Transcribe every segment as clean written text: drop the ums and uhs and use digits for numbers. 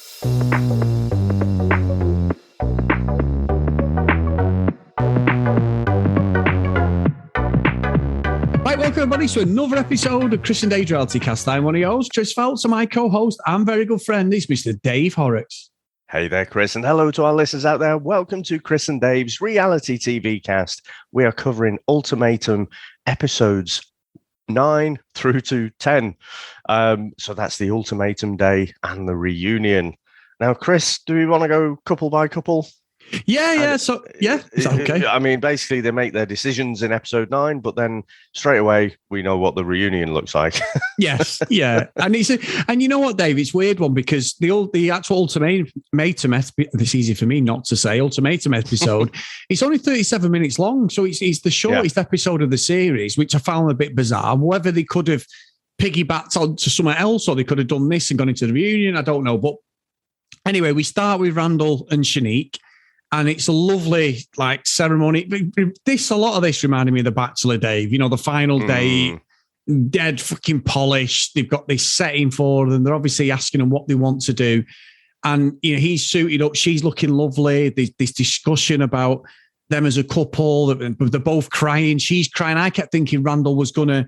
Right, welcome everybody to another episode of Chris and Dave's Reality Cast. I'm one of your hosts, Chris Phelps, and my co-host and very good friend is Mr. Dave Horrocks. Hey there, Chris, and hello to our listeners out there. Welcome to Chris and Dave's Reality TV Cast. We are covering Ultimatum episodes 9 through to 10. So that's the Ultimatum Day and the reunion. Now, Chris, do we want to go couple by couple? Yeah. Is that okay? I mean, basically, they make their decisions in episode 9, but then straight away we know what the reunion looks like. Yes, yeah, and you know what, Dave? It's a weird one because the actual Ultimatum. It's easy for me not to say Ultimatum episode. It's only 37 minutes long, so it's the shortest episode of the series, which I found a bit bizarre. Whether they could have piggybacked onto somewhere else or they could have done this and gone into the reunion, I don't know. But anyway, we start with Randall and Shanique. And it's a lovely ceremony. A lot of this reminded me of The Bachelor, Dave. You know, the final day, dead fucking polished. They've got this setting for them. They're obviously asking them what they want to do. And, you know, he's suited up. She's looking lovely. There's this discussion about them as a couple. They're both crying. She's crying. I kept thinking Randall was going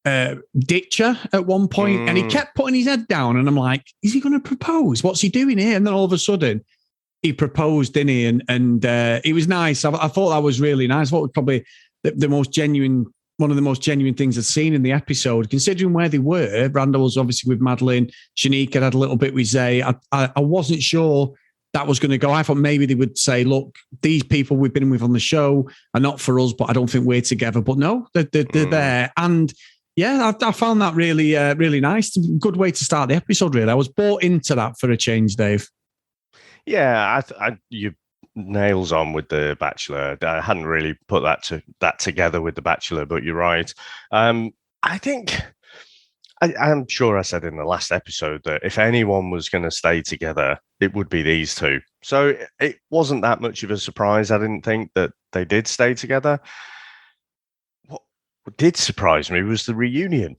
to ditch her at one point. And he kept putting his head down. And I'm like, is he going to propose? What's he doing here? And then all of a sudden, he proposed, didn't he? And it was nice. I thought that was really nice. I thought it was probably the most genuine, one of the most genuine things I'd seen in the episode, considering where they were. Randall was obviously with Madeline. Shanique had a little bit with Zay. I wasn't sure that was going to go. I thought maybe they would say, look, these people we've been with on the show are not for us, but I don't think we're together. But no, they're there. And yeah, I found that really, really nice. Good way to start the episode, really. I was bought into that for a change, Dave. Yeah, you nails on with The Bachelor. I hadn't really put that together with The Bachelor, but you're right. I think I'm sure I said in the last episode that if anyone was going to stay together, it would be these two. So it wasn't that much of a surprise. I didn't think that they did stay together. What did surprise me was the reunion.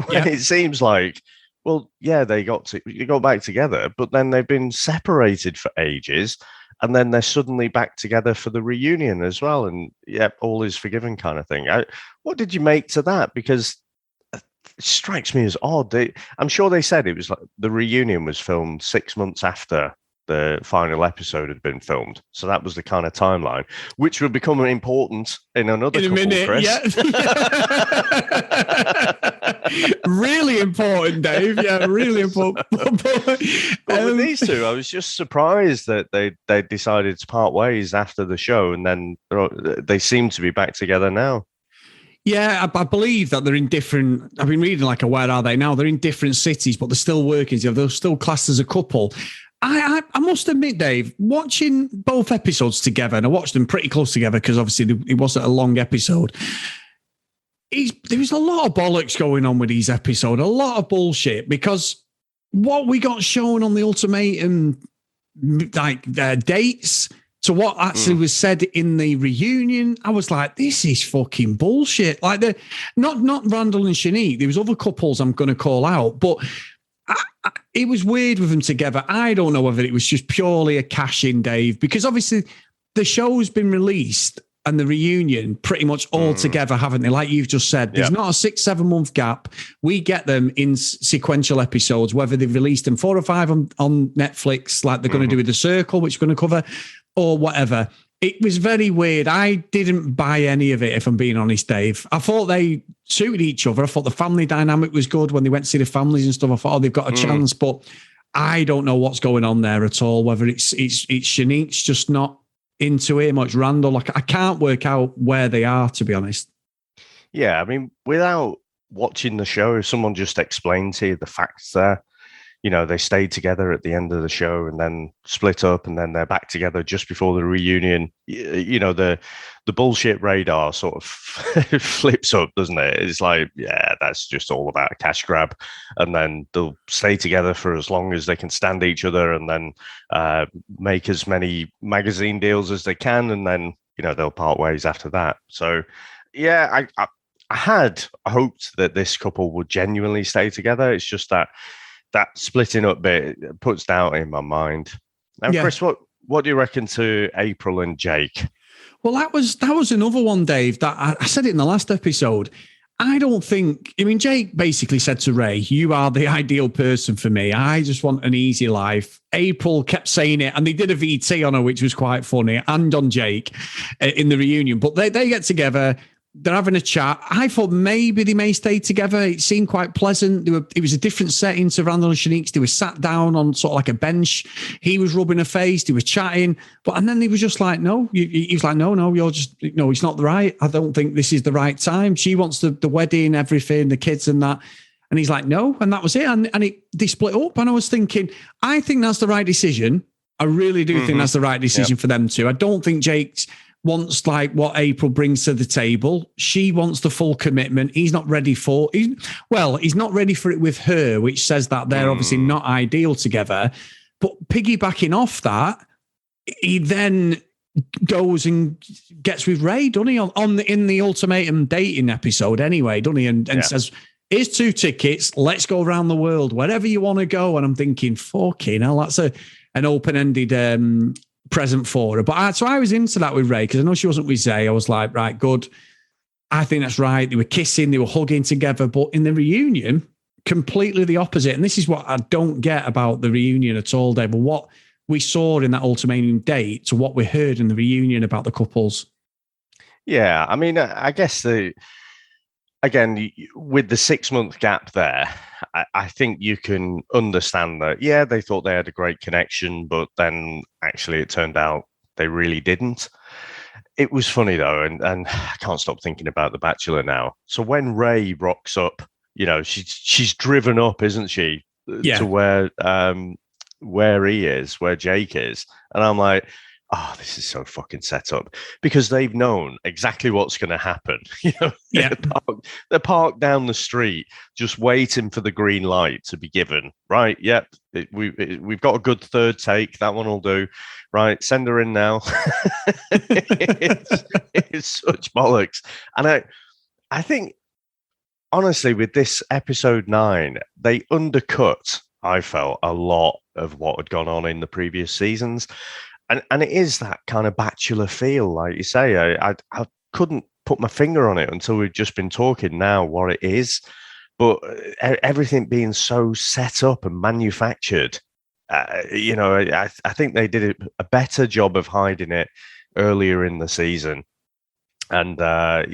When it seems like, well, yeah, they got back together, but then they've been separated for ages, and then they're suddenly back together for the reunion as well. And all is forgiven kind of thing. What did you make to that? Because it strikes me as odd. I'm sure they said it was like the reunion was filmed 6 months after the final episode had been filmed. So that was the kind of timeline, which will become important in another couple, minute, Chris. Yeah. Really important, Dave. Yeah, really important. But with these two, I was just surprised that they decided to part ways after the show, and then they seem to be back together now. Yeah, I believe that they're in different. I've been reading where are they now? They're in different cities, but they're still working. They're still classed as a couple. I must admit, Dave, watching both episodes together, and I watched them pretty close together because obviously it wasn't a long episode. There was a lot of bollocks going on with these episodes, a lot of bullshit, because what we got shown on the Ultimatum, dates to what actually was said in the reunion, I was like, this is fucking bullshit. Not Randall and Shanique. There was other couples I'm going to call out, but it was weird with them together. I don't know whether it was just purely a cash-in, Dave, because obviously the show's been released and the reunion pretty much all together, haven't they? Like you've just said, there's not a 6-7 month gap. We get them in sequential episodes, whether they've released them 4 or 5 on Netflix, like they're going to do with The Circle, which we're going to cover, or whatever. It was very weird. I didn't buy any of it, if I'm being honest, Dave. I thought they suited each other. I thought the family dynamic was good when they went to see the families and stuff. I thought, they've got a chance, but I don't know what's going on there at all. Whether it's Shanique's just not into it, much Randall. I can't work out where they are, to be honest. Yeah, I mean, without watching the show, if someone just explained to you the facts there, you know, they stayed together at the end of the show and then split up and then they're back together just before the reunion. You know, the bullshit radar sort of flips up, doesn't it? It's like, yeah, that's just all about a cash grab. And then they'll stay together for as long as they can stand each other and then make as many magazine deals as they can. And then, you know, they'll part ways after that. So, yeah, I had hoped that this couple would genuinely stay together. It's just that that splitting up bit puts doubt in my mind. Now, Yeah. Chris, what do you reckon to April and Jake? Well, that was another one, Dave, that I said it in the last episode. I don't think, I mean, Jake basically said to Ray, you are the ideal person for me. I just want an easy life. April kept saying it, and they did a VT on her, which was quite funny, and on Jake in the reunion. But they get together. They're having a chat. I thought maybe they may stay together. It seemed quite pleasant. It was a different setting to Randall and Shanique's. They were sat down on sort of like a bench. He was rubbing her face. They were chatting. And then he was just like, no. He was like, no, you're just, no, it's not right. I don't think this is the right time. She wants the wedding, everything, the kids and that. And he's like, no. And that was it. And they split up. And I was thinking, I think that's the right decision. I really do think that's the right decision for them too. I don't think Jake's wants like what April brings to the table. She wants the full commitment. He's not ready for he's not ready for it with her, which says that they're obviously not ideal together. But piggybacking off that, he then goes and gets with Ray, doesn't he? In the Ultimatum dating episode anyway, doesn't he? And says, here's 2 tickets, let's go around the world, wherever you want to go. And I'm thinking, fucking hell, that's an open-ended present for her. But so I was into that with Ray because I know she wasn't with Zay. I was like, right, good. I think that's right. They were kissing, they were hugging together. But in the reunion, completely the opposite. And this is what I don't get about the reunion at all, Dave. But what we saw in that Ultimatum date to what we heard in the reunion about the couples. Yeah, I mean, I guess again, with the 6-month gap there, I think you can understand that, yeah, they thought they had a great connection, but then actually it turned out they really didn't. It was funny, though, and I can't stop thinking about The Bachelor now. So when Ray rocks up, she's driven up, isn't she, to where he is, where Jake is. And I'm like, oh, this is so fucking set up because they've known exactly what's going to happen. They're parked down the street, just waiting for the green light to be given. Right? Yep. We've got a good third take. That one will do. Right. Send her in now. it's such bollocks. And I think, honestly, with this episode 9, they undercut, I felt, a lot of what had gone on in the previous seasons. And it is that kind of Bachelor feel, like you say. I couldn't put my finger on it until we've just been talking now what it is. But everything being so set up and manufactured, I think they did a better job of hiding it earlier in the season. And I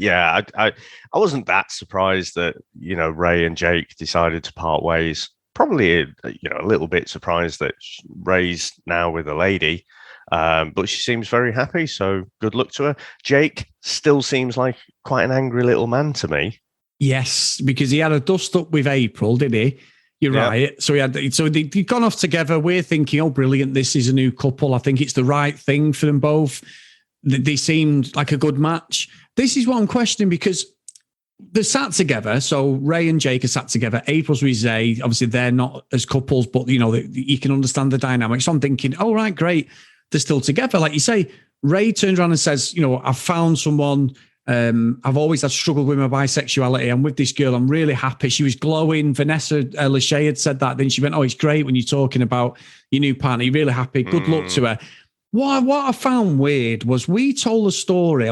wasn't that surprised that, Ray and Jake decided to part ways. Probably, a little bit surprised that Ray's now with a lady. But she seems very happy, so good luck to her. Jake still seems like quite an angry little man to me. Yes, because he had a dust up with April, did he? You're right. So they've gone off together. We're thinking, oh, brilliant, this is a new couple. I think it's the right thing for them both. They seemed like a good match. This is what I'm questioning because they're sat together. So Ray and Jake are sat together. April's with Zay. Obviously, they're not as couples, but, you can understand the dynamics. So I'm thinking, oh, right, great. They're still together. Like you say, Ray turns around and says, I've found someone. I've always had struggled with my bisexuality. I'm with this girl. I'm really happy. She was glowing. Vanessa Lachey had said that. Then she went, oh, it's great when you're talking about your new partner. You're really happy. Good luck to her. What I found weird was we're told this story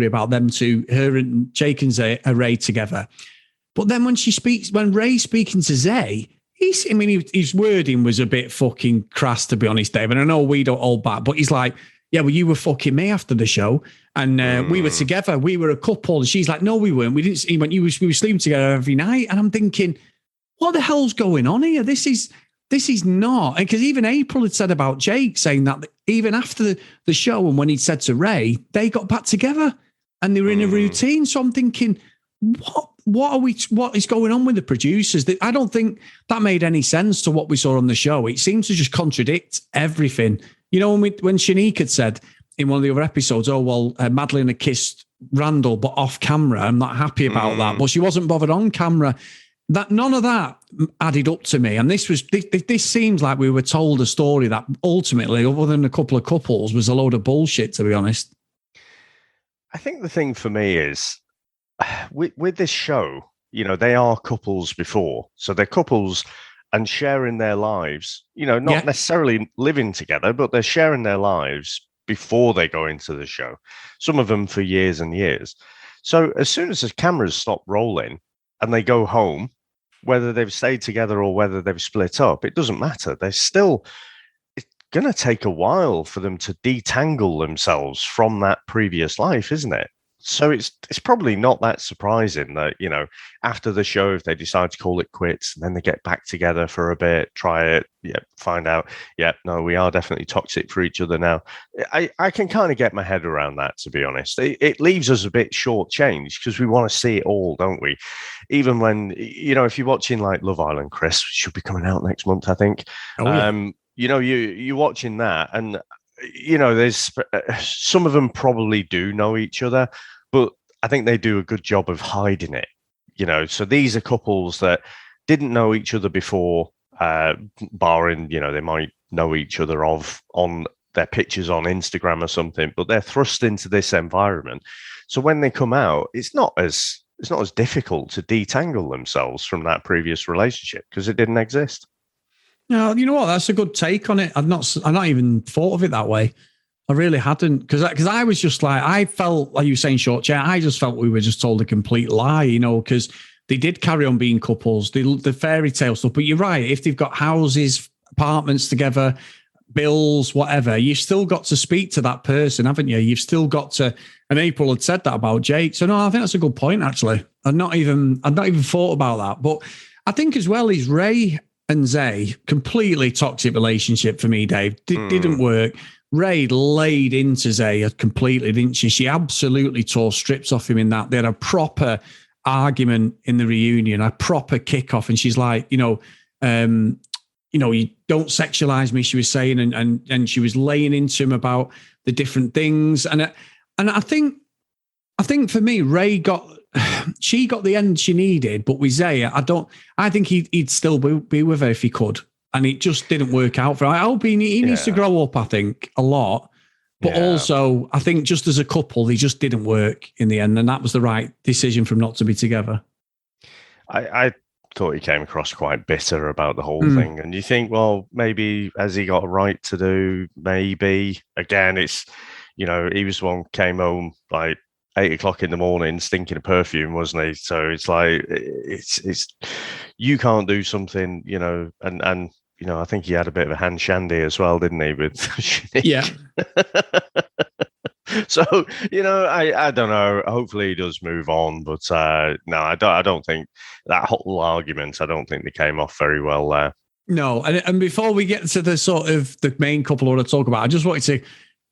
about them her and Jake and Ray together. But then when Ray's speaking to Zay, his wording was a bit fucking crass, to be honest, Dave. And I know we don't hold back, but he's like, yeah, well, you were fucking me after the show. And we were together. We were a couple. And she's like, no, we weren't. We didn't. He went, we were sleeping together every night. And I'm thinking, what the hell's going on here? This is not. Because even April had said about Jake, saying that even after the show and when he'd said to Ray, they got back together and they were in a routine. So I'm thinking, what is going on with the producers? I don't think that made any sense to what we saw on the show. It seems to just contradict everything. When Shanique had said in one of the other episodes, oh, well, Madeline had kissed Randall, but off camera. I'm not happy about that. But she wasn't bothered on camera. That none of that added up to me. And this seems like we were told a story that ultimately, other than a couple of couples, was a load of bullshit, to be honest. I think the thing for me is, with this show, they are couples before. So they're couples and sharing their lives, not Yeah. necessarily living together, but they're sharing their lives before they go into the show. Some of them for years and years. So as soon as the cameras stop rolling and they go home, whether they've stayed together or whether they've split up, it doesn't matter. It's going to take a while for them to detangle themselves from that previous life, isn't it? So it's probably not that surprising that, after the show, if they decide to call it quits, and then they get back together for a bit, try it, find out, no, we are definitely toxic for each other now. I can kind of get my head around that, to be honest. It leaves us a bit shortchanged because we want to see it all, don't we? Even when, if you're watching like Love Island, Chris, should be coming out next month, I think. Oh, yeah. You're watching that, and there's some of them probably do know each other, but I think they do a good job of hiding it. So these are couples that didn't know each other before, barring they might know each other on their pictures on Instagram or something, but they're thrust into this environment. So when they come out, it's not as difficult to detangle themselves from that previous relationship because it didn't exist. No, you know what? That's a good take on it. I've not even thought of it that way. I really hadn't, because I was just like, I felt like you were saying short chair. I just felt we were just told a complete lie, because they did carry on being couples, the fairy tale stuff. But you're right. If they've got houses, apartments together, bills, whatever, you've still got to speak to that person, haven't you? You've still got to. And April had said that about Jake. So no, I think that's a good point. Actually, I'd not even thought about that. But I think as well is Ray and Zay, completely toxic relationship for me, Dave. Didn't work. Ray laid into Zay completely, didn't she? She absolutely tore strips off him in that. They had a proper argument in the reunion, a proper kickoff. And she's like, you don't sexualize me, she was saying, and she was laying into him about the different things. And I think for me, she got the end she needed, but with Zay, I think he'd still be with her if he could. And it just didn't work out for him. I hope he needs to grow up, I think, a lot. But also, I think just as a couple, they just didn't work in the end. And that was the right decision for them not to be together. I thought he came across quite bitter about the whole thing. And you think, well, maybe has he got a right to do? Maybe. Again, it's, he was the one who came home like 8:00 in the morning, stinking of perfume, wasn't he? So it's like, it's you can't do something, and I think he had a bit of a hand shandy as well, didn't he? With Shanique? Yeah. So I don't know. Hopefully he does move on, but no, I don't think that whole argument. I don't think they came off very well there. No, and before we get to the sort of the main couple I want to talk about, I just wanted to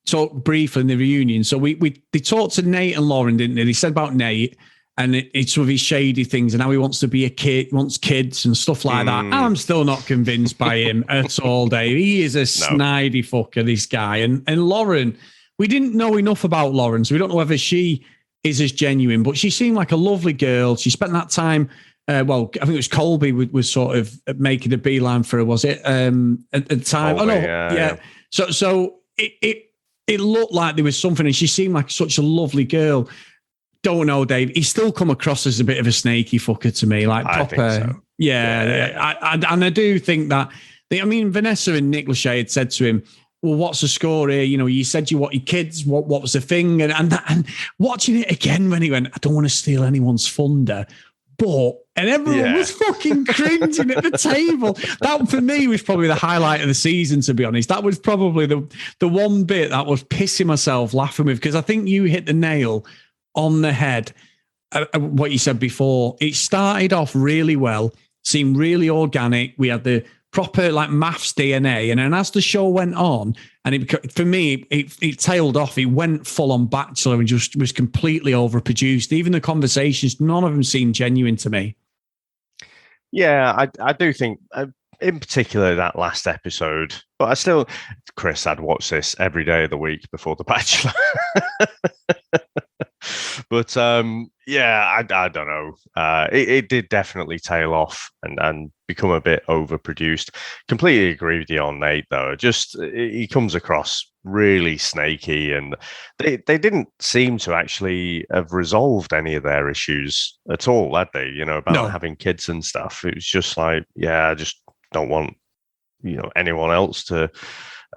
talk briefly in the reunion. So they talked to Nate and Lauren, didn't they? They said about Nate and it's some of his shady things and how he wants to be a kid, wants kids and stuff like that. I'm still not convinced by him at all, Dave. He is a snidey fucker, this guy. And Lauren, we didn't know enough about Lauren, so we don't know whether she is as genuine, but she seemed like a lovely girl. She spent that time, I think it was Colby was sort of making a beeline for her, was it? At the time. Colby, yeah. So it looked like there was something, and she seemed like such a lovely girl. Don't know, Dave. He's still come across as a bit of a snaky fucker to me, like proper. I think so. Yeah. And I do think that. Vanessa and Nick Lachey had said to him, "Well, what's the score here? You said you want your kids. What was the thing?" And watching it again when he went, "I don't want to steal anyone's thunder." And everyone was fucking cringing at the table. That for me was probably the highlight of the season, to be honest. That was probably the one bit that was pissing myself laughing with, because I think you hit the nail on the head. What you said before, it started off really well, seemed really organic. We had the proper like maths DNA, and then as the show went on, and for me, it tailed off. It went full on Bachelor and just was completely overproduced. Even the conversations, none of them seemed genuine to me. Yeah, I do think, in particular, that last episode. But Chris, I'd watch this every day of the week before The Bachelor. But I don't know. It did definitely tail off and become a bit overproduced. Completely agree with you on Nate, though. Just he comes across really snaky, and they didn't seem to actually have resolved any of their issues at all, had they? About having kids and stuff. It was just like, just don't want anyone else to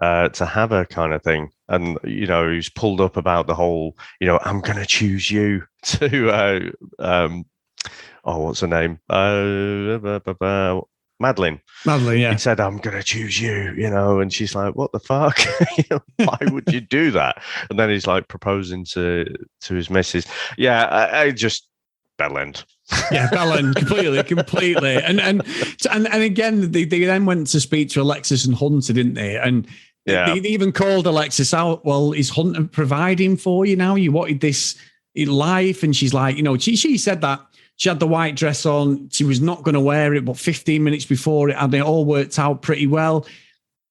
have her kind of thing. And he's pulled up about the whole I'm gonna choose you to what's her name, Madeline. Yeah. He said, I'm gonna choose you, and she's like, what the fuck? Why would you do that? And then he's like proposing to his missus. Yeah, I just bell end. Yeah, Belen, completely. And again, they then went to speak to Alexis and Hunter, didn't they? And they even called Alexis out. Well, is Hunter providing for you now? You wanted this in life, and she's like, she said that she had the white dress on. She was not going to wear it, but 15 minutes before it all worked out pretty well.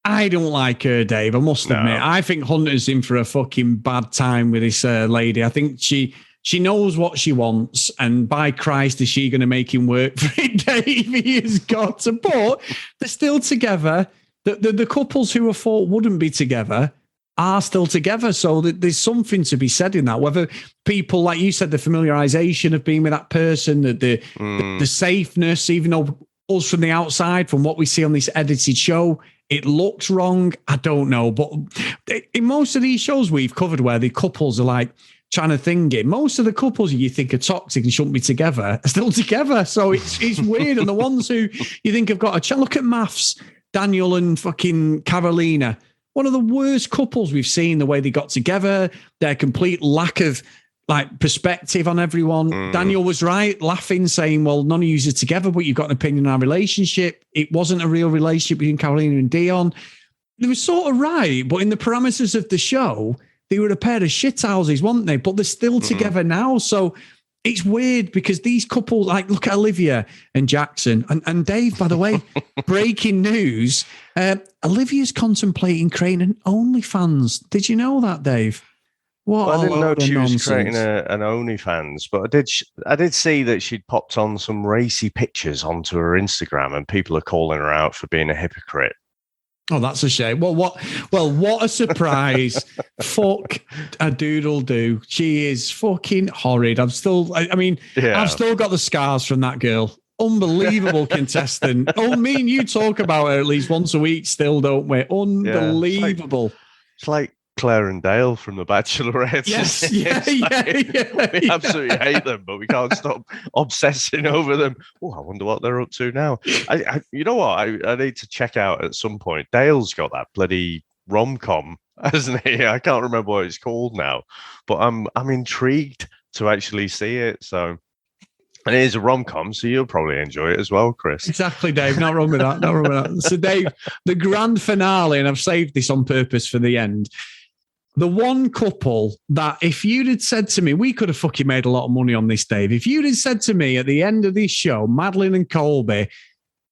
I don't like her, Dave. I must admit. I think Hunter's in for a fucking bad time with this lady. I think she knows what she wants, and by Christ, is she going to make him work for it, Dave? He has got to. But they're still together. The couples who I thought wouldn't be together are still together. So there's something to be said in that. Whether people, like you said, the familiarization of being with that person, the safeness, even though us from the outside, from what we see on this edited show, it looks wrong. I don't know. But in most of these shows we've covered where the couples are like, trying to think it. Most of the couples you think are toxic and shouldn't be together are still together. So it's weird. And the ones who you think have got a chance, look at Maths, Daniel and fucking Carolina. One of the worst couples we've seen, the way they got together, their complete lack of perspective on everyone. Daniel was right, laughing, saying, well, none of you are together, but you've got an opinion on our relationship. It wasn't a real relationship between Carolina and Dion. They were sort of right, but in the parameters of the show, they were a pair of shithouses, weren't they? But they're still together now. So it's weird because these couples, like, look at Olivia and Jackson. And Dave, by the way, breaking news, Olivia's contemplating creating an OnlyFans. Did you know that, Dave? Well, I didn't know she was creating an OnlyFans, but I did see that she'd popped on some racy pictures onto her Instagram, and people are calling her out for being a hypocrite. Oh, that's a shame. Well, what a surprise. Fuck a doodle do. She is fucking horrid. I've still got the scars from that girl. Unbelievable contestant. Oh, me and you talk about her at least once a week still, don't we? Unbelievable. Yeah, it's like Claire and Dale from The Bachelorette. Yes, We absolutely hate them, but we can't stop obsessing over them. Oh, I wonder what they're up to now. You know what? I need to check out at some point. Dale's got that bloody rom-com, hasn't he? I can't remember what it's called now, but I'm intrigued to actually see it. So, and it is a rom-com, so you'll probably enjoy it as well, Chris. Exactly, Dave. Not wrong with that. So, Dave, the grand finale, and I've saved this on purpose for the end. The one couple that if you'd had said to me, we could have fucking made a lot of money on this, Dave. If you'd have said to me at the end of this show, Madeline and Colby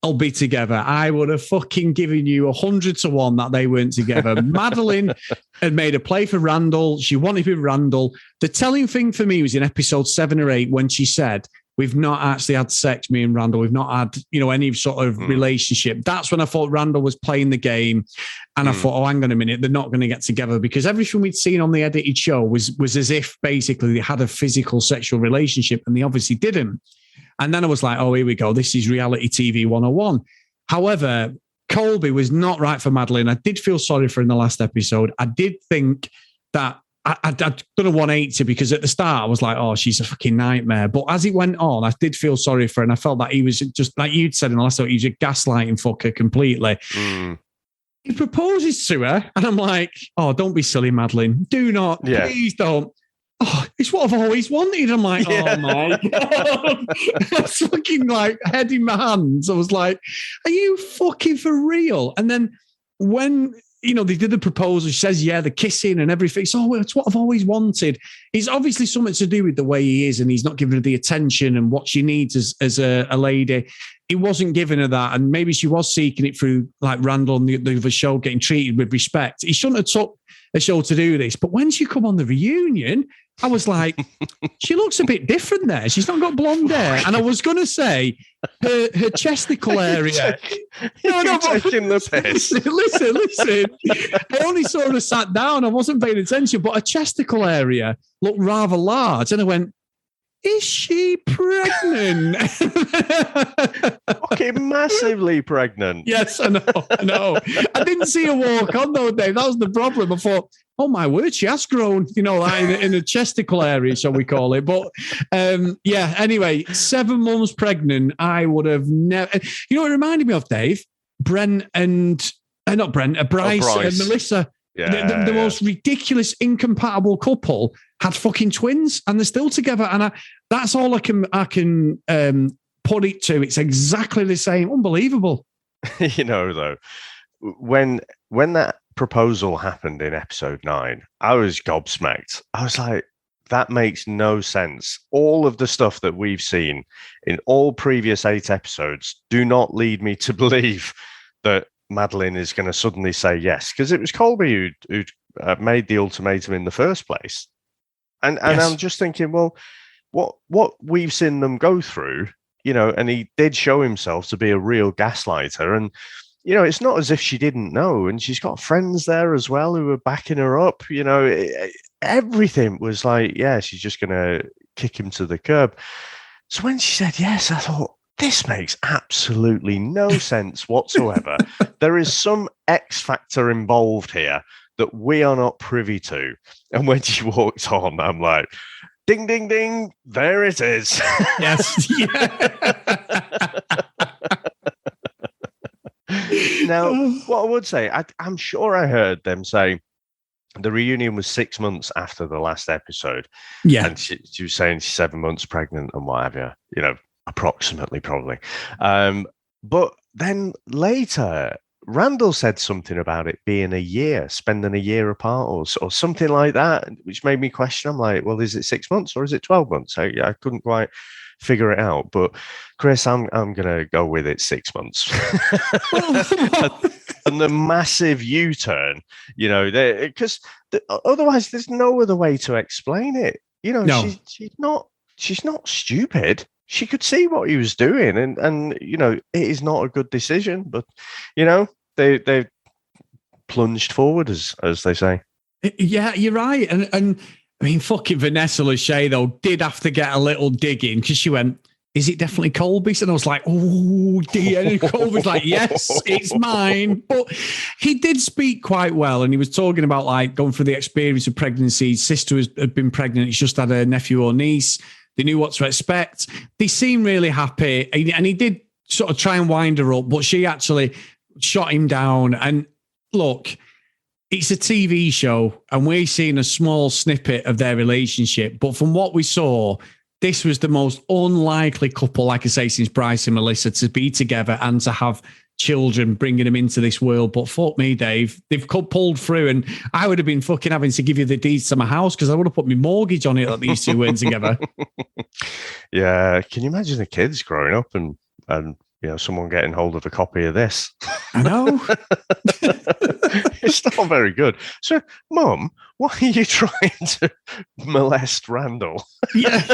will be together, I would have fucking given you 100 to 1 that they weren't together. Madeline had made a play for Randall. She wanted to be Randall. The telling thing for me was in episode 7 or 8 when she said, we've not actually had sex, me and Randall. We've not had, any sort of relationship. That's when I thought Randall was playing the game. And I thought, hang on a minute, they're not going to get together, because everything we'd seen on the edited show was as if basically they had a physical sexual relationship, and they obviously didn't. And then I was like, oh, here we go. This is reality TV 101. However, Colby was not right for Madeline. I did feel sorry for her in the last episode. I did think that I'd done a 180, because at the start I was like, oh, she's a fucking nightmare. But as it went on, I did feel sorry for her. And I felt that he was just, like you'd said in the last episode, he was a gaslighting fucker completely. He proposes to her, and I'm like, oh, don't be silly, Madeline. Do not. Yeah. Please don't. Oh, it's what I've always wanted. I'm like, oh my God. I was fucking like head in my hands. I was like, are you fucking for real? And then when, they did the proposal, she says, yeah, the kissing and everything. So it's what I've always wanted. It's obviously something to do with the way he is, and he's not giving her the attention and what she needs as a lady. He wasn't giving her that. And maybe she was seeking it through like Randall and the other show, getting treated with respect. He shouldn't have took a show to do this. But when she come on the reunion, I was like, she looks a bit different there. She's not got blonde hair. And I was going to say her chesticle area. No, taking the piss. Listen. I only saw her sat down. I wasn't paying attention, but her chesticle area looked rather large. And I went, is she pregnant? Fucking massively pregnant. Yes, I know. I didn't see her walk on though, Dave. That was the problem. I thought, oh my word, she has grown, like in a chesticle area, shall we call it. But anyway, 7 months pregnant, I would have never. You know what it reminded me of, Dave? Bryce and Melissa. Yeah, the most ridiculous, incompatible couple had fucking twins, and they're still together. And that's all I can put it to. It's exactly the same. Unbelievable. Though, when that proposal happened in episode 9, I was gobsmacked. I was like, that makes no sense. All of the stuff that we've seen in all previous 8 episodes do not lead me to believe that Madeline is going to suddenly say yes, because it was Colby who'd made the ultimatum in the first place. And yes. I'm just thinking, well, what we've seen them go through, and he did show himself to be a real gaslighter. And, it's not as if she didn't know. And she's got friends there as well who are backing her up. Everything was like, yeah, she's just going to kick him to the curb. So when she said yes, I thought, this makes absolutely no sense whatsoever. There is some X factor involved here that we are not privy to. And when she walked on, I'm like, ding, ding, ding, there it is. Yes. Now, what I would say, I'm sure I heard them say the reunion was 6 months after the last episode. Yeah. And she was saying she's 7 months pregnant and what have you, approximately, probably. But then later, Randall said something about it being a year, spending a year apart or something like that, which made me question. I'm like, well, is it 6 months or is it 12 months? I couldn't quite figure it out. But Chris, I'm going to go with it 6 months. And the massive U-turn, because otherwise there's no other way to explain it. No. She's not stupid. She could see what he was doing, and it is not a good decision. But they plunged forward, as they say. Yeah, you're right. And I mean, fucking Vanessa Lachey though did have to get a little dig in because she went, "Is it definitely Colby's?" And I was like, "Oh dear." And Colby's like, "Yes, it's mine." But he did speak quite well, and he was talking about like going through the experience of pregnancy. His sister had been pregnant; he's just had a nephew or niece. They knew what to expect. They seemed really happy. And he did sort of try and wind her up, but she actually shot him down. And look, it's a TV show and we're seeing a small snippet of their relationship. But from what we saw, this was the most unlikely couple, like I say, since Bryce and Melissa to be together and to have children, bringing them into this world. But fuck me, Dave, they've pulled through, and I would have been fucking having to give you the deeds to my house because I would have put my mortgage on it that these two weren't together. Yeah, can you imagine the kids growing up and someone getting hold of a copy of this? I know. It's not very good. So, Mum, why are you trying to molest Randall? Yeah.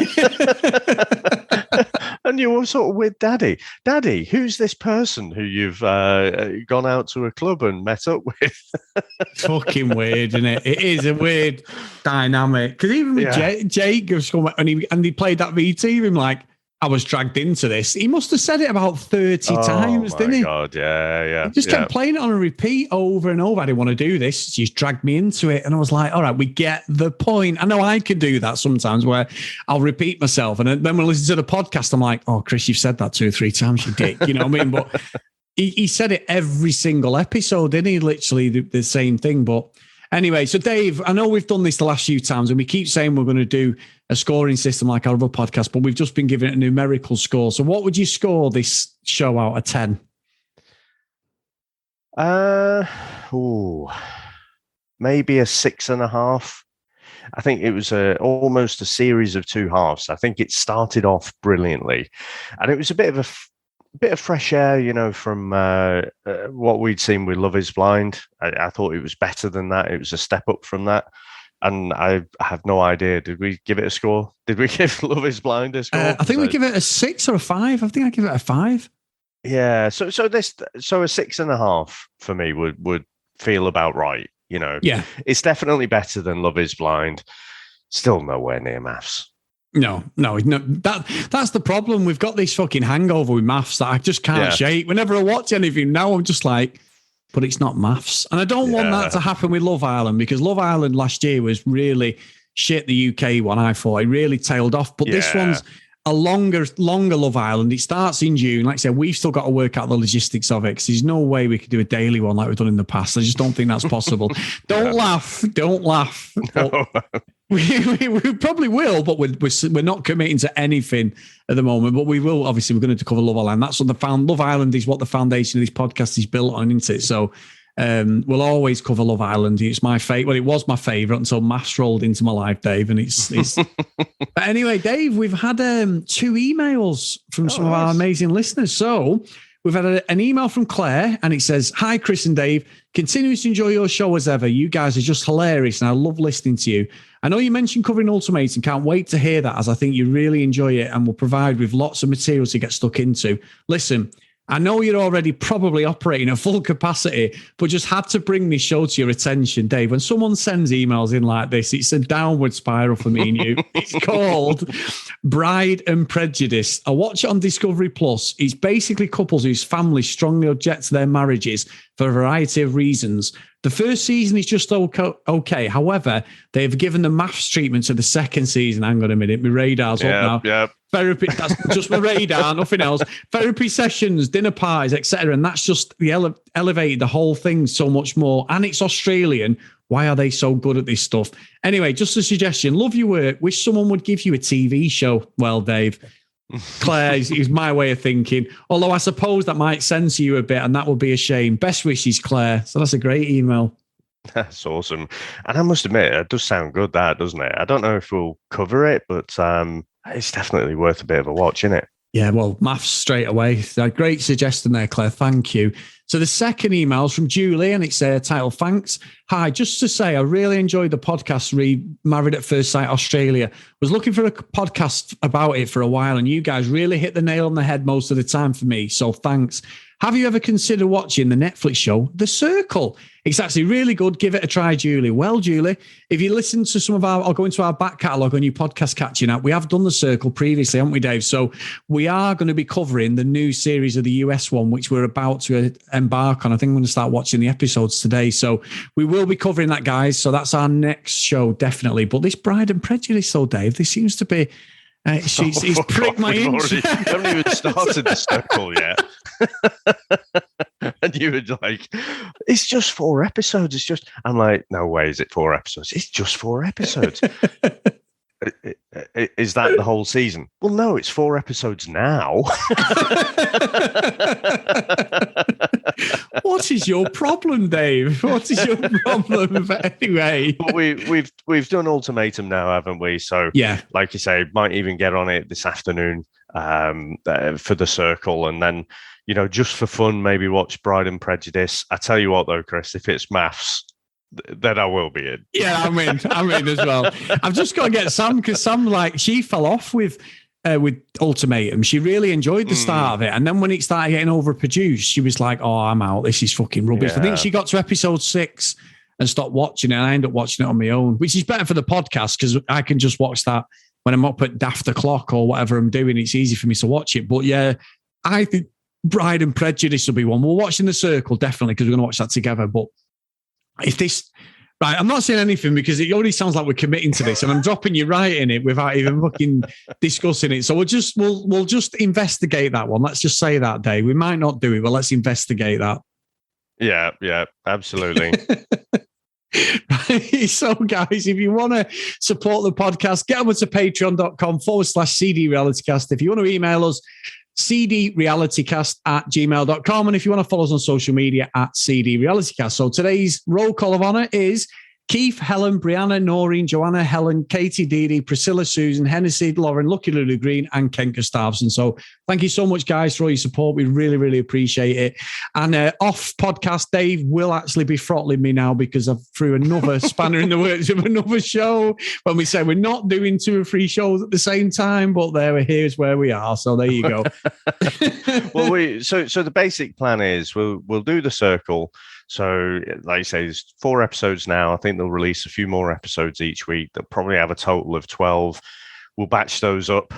And you were sort of with Daddy. Daddy, who's this person who you've gone out to a club and met up with? Fucking weird, isn't it? It is a weird dynamic. Because even with Jake goes and he played that VT room like, I was dragged into this. He must have said it about 30 times, didn't he? Oh, my God, yeah. He just kept playing it on a repeat over and over. I didn't want to do this. She's dragged me into it. And I was like, all right, we get the point. I know I can do that sometimes where I'll repeat myself. And then when I listen to the podcast, I'm like, oh, Chris, you've said that 2 or 3 times, you dick. You know what I mean? But he said it every single episode, didn't he? Literally the same thing. But anyway, so Dave, I know we've done this the last few times and we keep saying we're going to do a scoring system like our other podcast, but we've just been given a numerical score. So what would you score this show out of 10? Maybe a 6.5. I think it was almost a series of 2 halves. I think it started off brilliantly, and it was a bit of fresh air, from what we'd seen with Love Is Blind. I thought it was better than that. It was a step up from that. And I have no idea. Did we give it a score? Did we give Love Is Blind a score? I think we give it a 6 or a 5. I think I give it a 5. Yeah. So a 6.5 for me would feel about right. Yeah. It's definitely better than Love Is Blind. Still nowhere near maths. No. That's the problem. We've got this fucking hangover with maths that I just can't shake. Whenever I watch anything now, I'm just like, but it's not maths. And I don't want that to happen with Love Island, because Love Island last year was really shit. The UK one, I thought it really tailed off. But this one's a longer Love Island. It starts in June. Like I said, we've still got to work out the logistics of it, because there's no way we could do a daily one like we've done in the past. I just don't think that's possible. Don't laugh. No. We probably will, but we're not committing to anything at the moment. But we will. Obviously, we're going to cover Love Island. That's what Love Island is. What the foundation of this podcast is built on, isn't it? So we'll always cover Love Island. It's my favorite. Well, it was my favorite until maths rolled into my life, Dave. And it's. But anyway, Dave, we've had 2 emails from some of our amazing listeners. So we've had an email from Claire, and it says, "Hi, Chris and Dave. Continuing to enjoy your show as ever. You guys are just hilarious, and I love listening to you. I know you mentioned covering Ultimatum. Can't wait to hear that, as I think you really enjoy it and will provide with lots of material to get stuck into. Listen, I know you're already probably operating at full capacity, but just had to bring this show to your attention, Dave. When someone sends emails in like this, it's a downward spiral for me and you. It's called Bride and Prejudice. I watch it on Discovery Plus. It's basically couples whose families strongly object to their marriages for a variety of reasons. The first season is just okay. However, they've given the maths treatment to the second season. Hang on a minute. My radar's up now. Yep. Therapy, that's just my radar, nothing else. Therapy sessions, dinner parties, etc. And that's just elevated the whole thing so much more. And it's Australian. Why are they so good at this stuff? Anyway, just a suggestion. Love your work. Wish someone would give you a TV show. Well, Dave, Claire is my way of thinking. Although I suppose that might censor you a bit, and that would be a shame. Best wishes, Claire. So that's a great email. That's awesome. And I must admit, it does sound good, that, doesn't it? I don't know if we'll cover it, but it's definitely worth a bit of a watch, isn't it? Yeah, well, maths straight away. Great suggestion there, Claire. Thank you. So the second email is from Julie, and it's titled, "Thanks. Hi, just to say, I really enjoyed the podcast Married at First Sight Australia. Was looking for a podcast about it for a while, and you guys really hit the nail on the head most of the time for me. So thanks. Have you ever considered watching the Netflix show The Circle? It's actually really good. Give it a try, Julie." Well, Julie, if you listen to some of I'll go into our back catalogue on your podcast catching up. We have done The Circle previously, haven't we, Dave? So we are going to be covering the new series of the US one, which we're about to embark on. I think I'm going to start watching the episodes today. So we will be covering that, guys. So that's our next show, definitely. But this Bride and Prejudice, though, Dave, this seems to be... He's pricked my interest. We haven't even started The Circle yet. And you were like, "It's just 4 episodes. It's just..." I'm like, "No way, is it 4 episodes? It's just 4 episodes." Is that the whole season? Well, no, it's 4 episodes now. What is your problem, Dave? What is your problem? But anyway, but we've done Ultimatum now, haven't we? So yeah, like you say, might even get on it this afternoon for The Circle, and then just for fun, maybe watch Bride and Prejudice. I tell you what, though, Chris, if it's maths, then I will be in. Yeah, I'm in as well. I've just got to get Sam, because Sam, she fell off with Ultimatum. She really enjoyed the start of it, and then when it started getting overproduced, she was like, "Oh, I'm out. This is fucking rubbish." Yeah. I think she got to episode 6 and stopped watching it, and I ended up watching it on my own, which is better for the podcast because I can just watch that when I'm up at daft o'clock or whatever I'm doing. It's easy for me to watch it. But yeah, I think Bride and Prejudice will be one. We're watching The Circle, definitely, because we're going to watch that together. But if this... Right, I'm not saying anything because it already sounds like we're committing to this, and I'm dropping you right in it without even fucking discussing it. So we'll just investigate that one. Let's just say that, Dave. We might not do it, but let's investigate that. Yeah, absolutely. Right. So, guys, if you want to support the podcast, get over to patreon.com/CD Realitycast. If you want to email us, cdrealitycast@gmail.com. And if you want to follow us on social media, @CD Realitycast. So today's roll call of honor is Keith, Helen, Brianna, Noreen, Joanna, Helen, Katie, Dee Dee, Priscilla, Susan, Hennessy, Lauren, Lucky Lulu Green, and Ken Gustavson. So thank you so much, guys, for all your support. We really, really appreciate it. And off podcast, Dave will actually be throttling me now because I've threw another spanner in the works of another show when we say we're not doing 2 or 3 shows at the same time, but here's where we are. So there you go. Well, so the basic plan is we'll do The Circle. So, like you say, there's 4 episodes now. I think they'll release a few more episodes each week. They'll probably have a total of 12. we'll batch those up,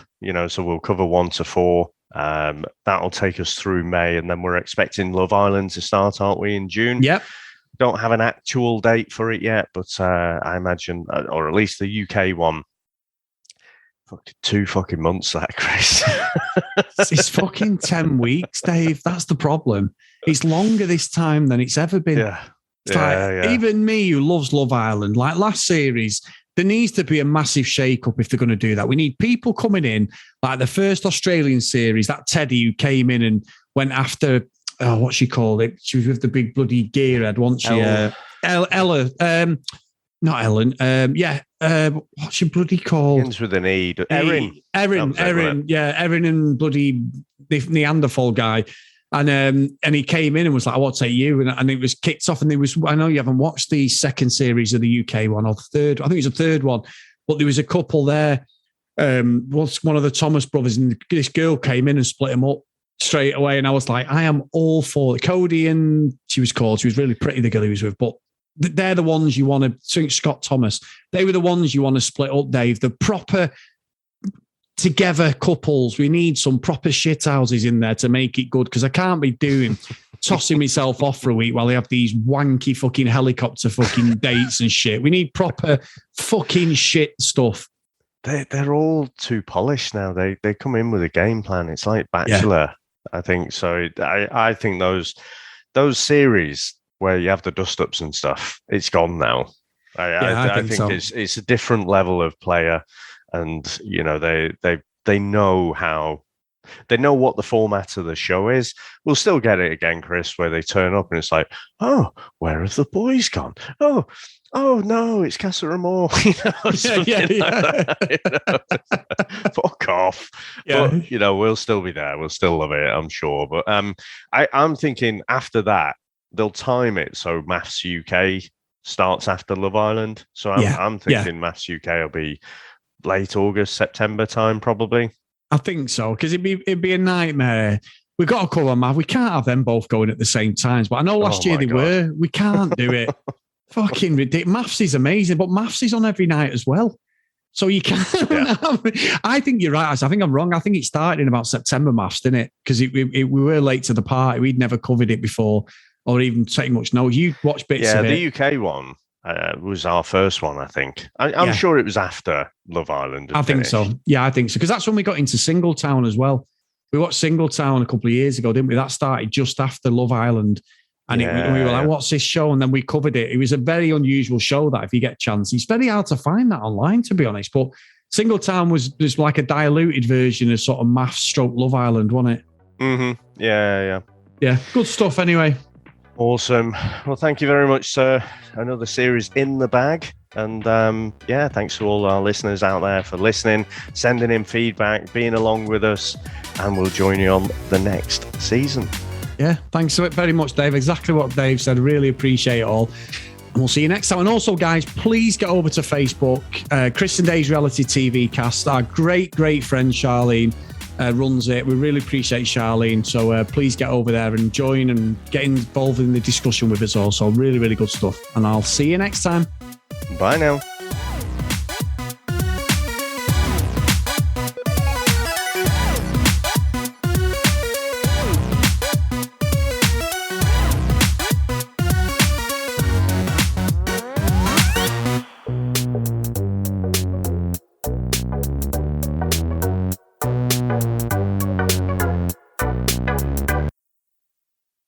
so we'll cover 1 to 4. That'll take us through May, and then we're expecting Love Island to start, aren't we, in June? Yep. Don't have an actual date for it yet, but I imagine, or at least the UK one, 2 fucking months, that, Chris. It's fucking 10 weeks, Dave. That's the problem. It's longer this time than it's ever been. Yeah. Even me, who loves Love Island, like last series, there needs to be a massive shake-up if they're going to do that. We need people coming in, like the first Australian series, that Teddy who came in and went after, what's she called it? She was with the big bloody gearhead, wasn't she? Ella. Not Ellen. What's she bloody called? Begins with an E. Erin. Erin and bloody Neanderthal guy. And he came in and was like, I want to take you. And it was kicked off. And I know you haven't watched the second series of the UK one or the third. I think it was the third one. But there was a couple there. Was one of the Thomas brothers. And this girl came in and split them up straight away. And I was like, I am all for it. Cody and she was really pretty, the girl he was with. But they're the ones you want to, Scott Thomas, they were the ones you want to split up, Dave. The proper together couples. We need some proper shit houses in there to make it good, because I can't be tossing myself off for a week while they have these wanky fucking helicopter fucking dates and shit. We need proper fucking shit stuff. They're all too polished now. They come in with a game plan. It's like Bachelor, I think. So I think those series where you have the dust-ups and stuff, it's gone now. I think so. It's a different level of player, and they know what the format of the show is. We'll still get it again, Chris, where they turn up and it's like, oh, where have the boys gone? Oh no, it's Casa Amor. Fuck off. Yeah. But we'll still be there. We'll still love it, I'm sure. But I'm thinking after that, they'll time it so Maths UK starts after Love Island. So I'm thinking Maths UK will be late August, September time, probably. I think so, because it'd be a nightmare. We've got to cover Math. We can't have them both going at the same times. But I know last year they were. We can't do it. Fucking ridiculous. Maths is amazing, but Maths is on every night as well. So you can't. Yeah. I think you're right. I think I'm wrong. I think it started in about September, Maths, didn't it? Because we were late to the party. We'd never covered it before, or even taken much notes. You watched bits of it. Yeah, the UK one was our first one, I think. I'm sure it was after Love Island. I think so. Yeah, I think so. Because that's when we got into Singletown as well. We watched Singletown a couple of years ago, didn't we? That started just after Love Island. And we were like, what's this show? And then we covered it. It was a very unusual show that, if you get a chance, it's very hard to find that online, to be honest. But Singletown was like a diluted version of sort of Maths stroke Love Island, wasn't it? Mm-hmm. Yeah. Yeah, good stuff anyway. Awesome. Well, thank you very much, sir. Another series in the bag. And thanks to all our listeners out there for listening, sending in feedback, being along with us, and we'll join you on the next season. Yeah, thanks very much, Dave. Exactly what Dave said. Really appreciate it all. And we'll see you next time. And also, guys, please get over to Facebook. Chris and Dave's Reality TV Cast. Our great friend Charlene runs it. We really appreciate Charlene. So please get over there and join and get involved in the discussion with us also. Really, really good stuff. And I'll see you next time. Bye now.